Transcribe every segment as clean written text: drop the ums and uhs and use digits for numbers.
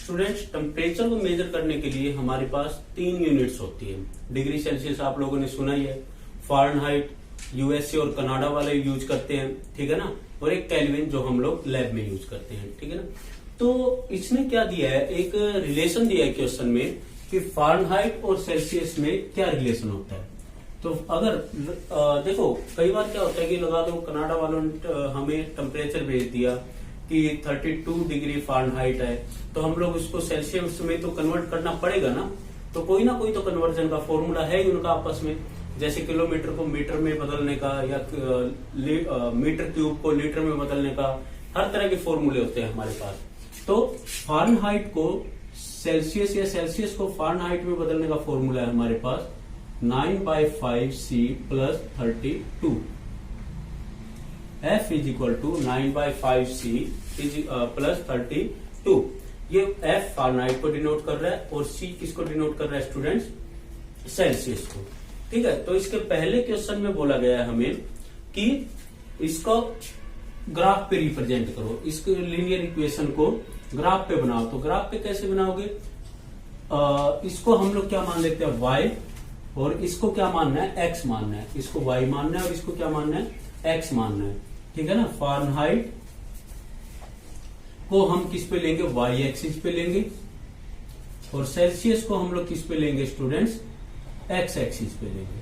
Students, temperature को major करने के लिए हमारे पास 3 यूनिट्स होती है। डिग्री सेल्सियस आप लोगों ने सुना ही है, फारेनहाइट यूएसए और कनाडा वाले यूज करते हैं, ठीक है ना, और एक केल्विन जो हम लोग लैब में यूज करते हैं, ठीक है ना। तो इसने क्या दिया है, एक रिलेशन दिया है क्वेश्चन में कि फारेनहाइट और सेल्सियस में क्या रिलेशन होता है। तो अगर देखो कई बार क्या होता है कि लगा दो कनाडा वालों ने हमें टेम्परेचर भेज दिया कि 32 डिग्री फारेनहाइट है, तो हम लोग उसको सेल्सियस में तो कन्वर्ट करना पड़ेगा ना। तो कोई ना कोई तो कन्वर्जन का फॉर्मूला है ही उनका आपस में, जैसे किलोमीटर को मीटर में बदलने का या मीटर क्यूब को लीटर में बदलने का, हर तरह के फॉर्मूले होते हैं हमारे पास। तो फारेनहाइट को सेल्सियस या सेल्सियस को फारेनहाइट में बदलने का फॉर्मूला है हमारे पास 9/5C + 32। F is equal to 9/5C + 32। ये F फारेनहाइट को डिनोट कर रहा है और C किसको डिनोट कर रहा है स्टूडेंट्स, सेल्सियस को, ठीक है। तो इसके पहले क्वेश्चन में बोला गया है हमें कि इसको ग्राफ पे रिप्रेजेंट करो, इसको लीनियर इक्वेशन को ग्राफ पे बनाओ। तो ग्राफ पे कैसे बनाओगे, इसको हम लोग क्या मान लेते हैं y, और इसको क्या मानना है x मानना है, इसको y मानना है और इसको क्या मानना है x मानना है, ठीक है ना। फारेनहाइट को हम किस पे लेंगे, y एक्सिस पे लेंगे, और सेल्सियस को हम लोग किस पे लेंगे स्टूडेंट्स, x एक्सिस पे लेंगे,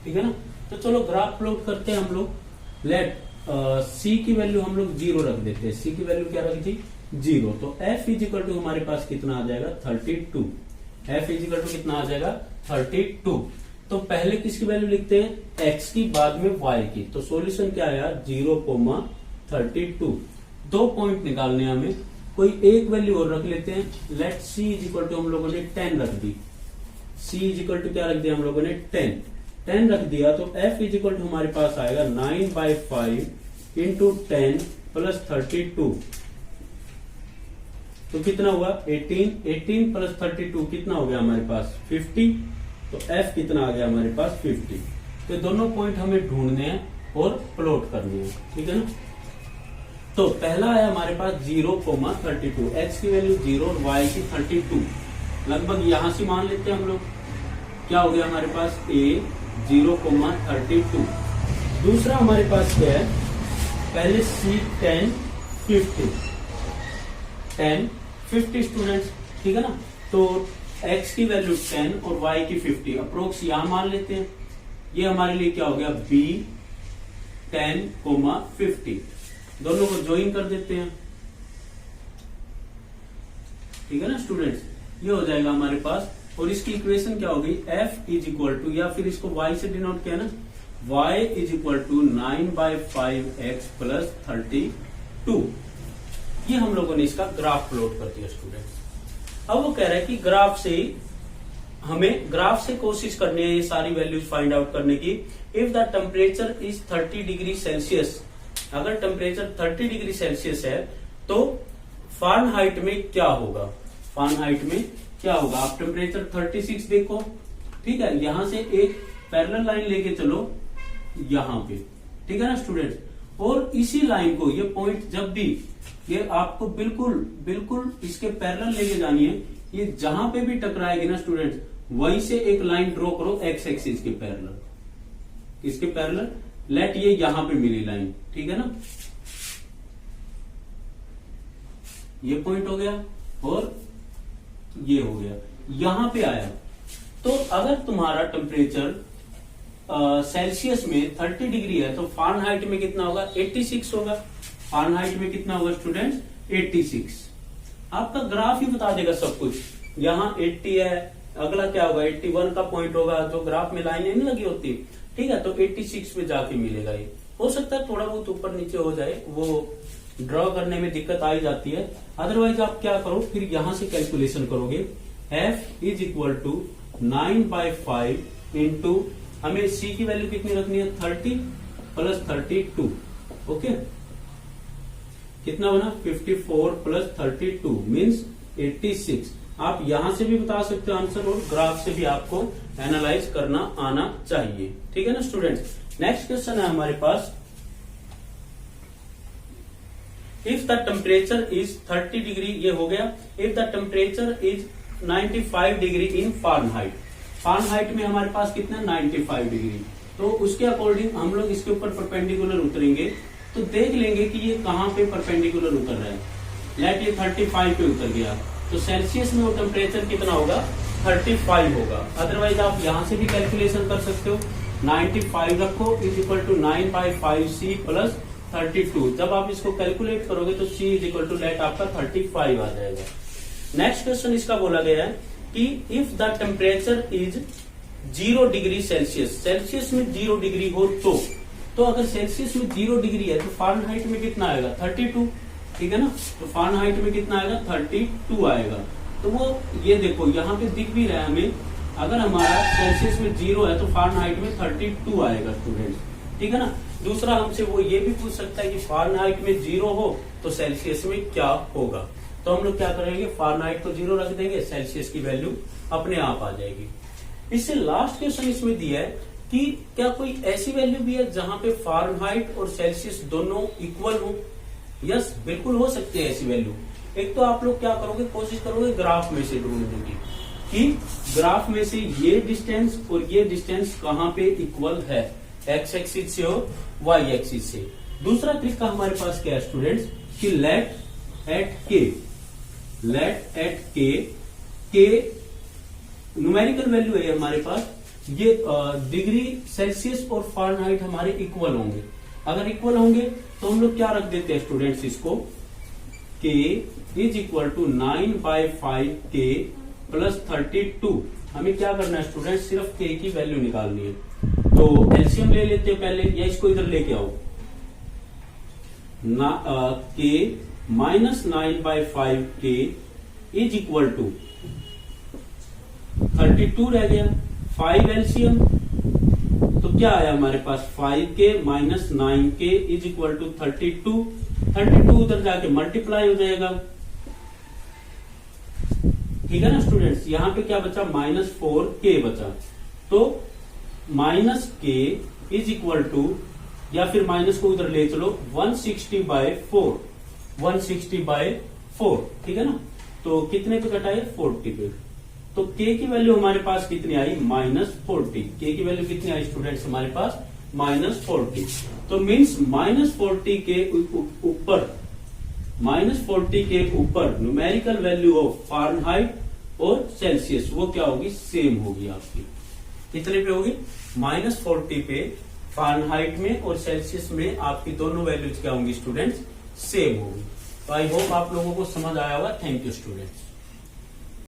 ठीक है ना। तो चलो ग्राफ प्लॉट करते हैं हम लोग। लेट c की वैल्यू हम लोग 0 रख देते हैं। c की वैल्यू क्या रखी थी, 0। तो f इज इक्वल टू हमारे पास कितना आ जाएगा, 32। f इज इक्वल टू कितना आ जाएगा, 32। तो पहले किसकी वैल्यू लिखते हैं, x की, बाद में y की। तो सॉल्यूशन क्या आया, 0,32। 2 पॉइंट निकालने हैं हमें, कोई एक वैल्यू और रख लेते हैं। Let c is equal to हम लोगों ने 10 रख दी। c इज इक्वल टू क्या रख दिया हम लोगों ने, 10 रख दिया। तो f इज इक्वल टू हमारे पास आएगा 9/5 × 10 + 32। तो कितना हुआ, 18 + 32 कितना हो गया हमारे पास, 50। तो f कितना आ गया हमारे पास, 50। तो दोनों पॉइंट हमें ढूंढने हैं और प्लॉट करने हैं, ठीक है ना। तो पहला है हमारे पास 0,32, x की वैल्यू 0 और y की 32। लगभग यहां से मान लेते हैं हम लोग, क्या हो गया हमारे पास, a 0,32। दूसरा हमारे पास क्या है, पहले c 10 50 स्टूडेंट्स, ठीक है ना। तो x की वैल्यू 10 और y की 50, अप्रोक्स यहां मान लेते हैं। ये हमारे लिए क्या हो गया, b 10,50। दोनों को ज्वाइन कर देते हैं, ठीक है ना स्टूडेंट्स। ये हो जाएगा हमारे पास, और इसकी इक्वेशन क्या होगी, f इज इक्वल टू, या फिर इसको y से डिनोट किया ना, y is equal to 9/5x + 32। ये हम लोगों ने इसका ग्राफ प्लॉट कर दिया स्टूडेंट्स। अब वो कह रहा है कि ग्राफ से कोशिश करनी है ये सारी वैल्यूज फाइंड आउट करने की। If the temperature is 30 degree Celsius, अगर टेम्परेचर 30 डिग्री सेल्सियस है तो फारेनहाइट में क्या होगा, फारेनहाइट में क्या होगा। आप टेम्परेचर 36 देखो, ठीक है, यहां से एक पैरेलल लाइन लेके चलो यहां पे, ठीक है ना स्टूडेंट्स। और इसी लाइन को, ये पॉइंट जब भी ये आपको बिल्कुल इसके पैरेलल लेके जानी है, ये जहां पे भी टकराएगी ना स्टूडेंट्स, वहीं से एक लाइन ड्रॉ करो x एक्सिस के पैरेलल, इसके पैरेलल। लेट ये यहां पे मिली लाइन, ठीक है ना, ये पॉइंट हो गया और ये हो गया, यहां पे आया। तो अगर तुम्हारा टेम्परेचर सेल्सियस में 30 डिग्री है तो फारेनहाइट में कितना होगा, 86 होगा। फारेनहाइट में कितना होगा स्टूडेंट्स, 86। आपका ग्राफ ही बता देगा सब कुछ। यहाँ 80 है, अगला क्या होगा, 81 का पॉइंट होगा, जो ग्राफ में लाइनें नहीं लगी होती, ठीक है। तो 86 में जाके मिलेगा। ये हो सकता है थोड़ा बहुत ऊपर नीचे हो जाए, वो ड्रॉ करने में दिक्कत आ ही जाती है। अदरवाइज आप क्या करो, फिर यहां से कैलकुलेशन करोगे, f is equal to 9/5 into, हमें c की वैल्यू कितनी रखनी है, 30 + 32। ओके, कितना बना, 54 + 32 मीन्स 86। आप यहां से भी बता सकते हो आंसर, और ग्राफ से भी आपको एनालाइज करना आना चाहिए, ठीक है ना स्टूडेंट्स। नेक्स्ट क्वेश्चन है हमारे पास, if the temperature is 30 degree, ये हो गया। If the temperature is 95 degree in Fahrenheit, Fahrenheit में हमारे पास कितना 95 डिग्री, तो उसके अकॉर्डिंग हम लोग इसके ऊपर परपेंडिकुलर उतरेंगे तो देख लेंगे कि ये कहाँ पे परपेंडिकुलर उतर रहा है। लेट ये 35 पे उतर गया, तो सेल्सियस में वो टेम्परेचर कितना होगा 35 होगा। अदरवाइज आप यहां से भी कैलकुलेशन कर सकते हो, 95 रखो is equal to 9/5C plus 32। जब आप इसको कैलकुलेट करोगे तो C is equal to let आपका 35 आ जाएगा। नेक्स्ट क्वेश्चन इसका बोला गया है कि if the temperature is 0 degree Celsius, Celsius में 0 डिग्री हो तो अगर सेल्सियस में 0 डिग्री है तो फारेनहाइट में कितना आएगा 32, ठीक है ना। तो फारेनहाइट में कितना आएगा 32 आएगा। तो वो ये देखो यहाँ पे दिख भी रहा है हमें, अगर हमारा सेल्सियस में 0 है तो फारेनहाइट में 32 आएगा स्टूडेंट्स, ठीक है ना। दूसरा हमसे वो ये भी पूछ सकता है कि फारेनहाइट में 0 हो तो सेल्सियस में क्या होगा। तो हम लोग क्या करेंगे, फारेनहाइट को 0 रख देंगे, सेल्सियस की वैल्यू अपने आप आ जाएगी। इससे लास्ट क्वेश्चन इसमें दिया है कि क्या कोई ऐसी वैल्यू भी है जहां पे फारेनहाइट और सेल्सियस दोनों इक्वल हो। यस, बिल्कुल हो सकते हैं ऐसी वैल्यू। एक तो आप लोग क्या करोगे, कोशिश करोगे ग्राफ में से ढूंढने की कि ग्राफ में से ये डिस्टेंस और ये डिस्टेंस कहाँ पे इक्वल है, एक्स एक्सिस से और वाई एक्सिस से। दूसरा तरीका हमारे पास क्या है स्टूडेंट्स कि लेट एट के न्यूमेरिकल वैल्यू है हमारे पास, ये डिग्री सेल्सियस और फारेनहाइट हमारे इक्वल होंगे। अगर इक्वल होंगे तो हम लोग क्या रख देते हैं स्टूडेंट्स इसको, k is equal to 9/5K plus 32। हमें क्या करना है स्टूडेंट, सिर्फ k की वैल्यू निकालनी है। तो एलसीएम ले लेते हैं पहले, या इसको इधर लेके आओ, k minus 9/5K is equal to 32 रह गया, 5 एलसीएम, तो क्या आया हमारे पास 5K minus 9K is equal to 32 उधर जाके मल्टीप्लाई हो जाएगा, ठीक है ना स्टूडेंट्स। यहां पे क्या बचा -4K बचा, तो -K इज इक्वल टू, या फिर माइनस को उधर ले चलो 160/4, 160/4, ठीक है ना। तो कितने पे कटा है 40 पे, तो k की वैल्यू हमारे पास कितनी आई -40। k की वैल्यू कितनी आई स्टूडेंट्स हमारे पास -40। तो मीन्स -40 के ऊपर न्यूमेरिकल वैल्यू ऑफ फारेनहाइट और सेल्सियस वो क्या होगी, सेम होगी आपकी। कितने पे होगी -40 पे फारेनहाइट में और सेल्सियस में आपकी दोनों वैल्यूज क्या होंगी स्टूडेंट्स, सेम होगी। तो आई होप आप लोगों को समझ आया होगा। Thank you students.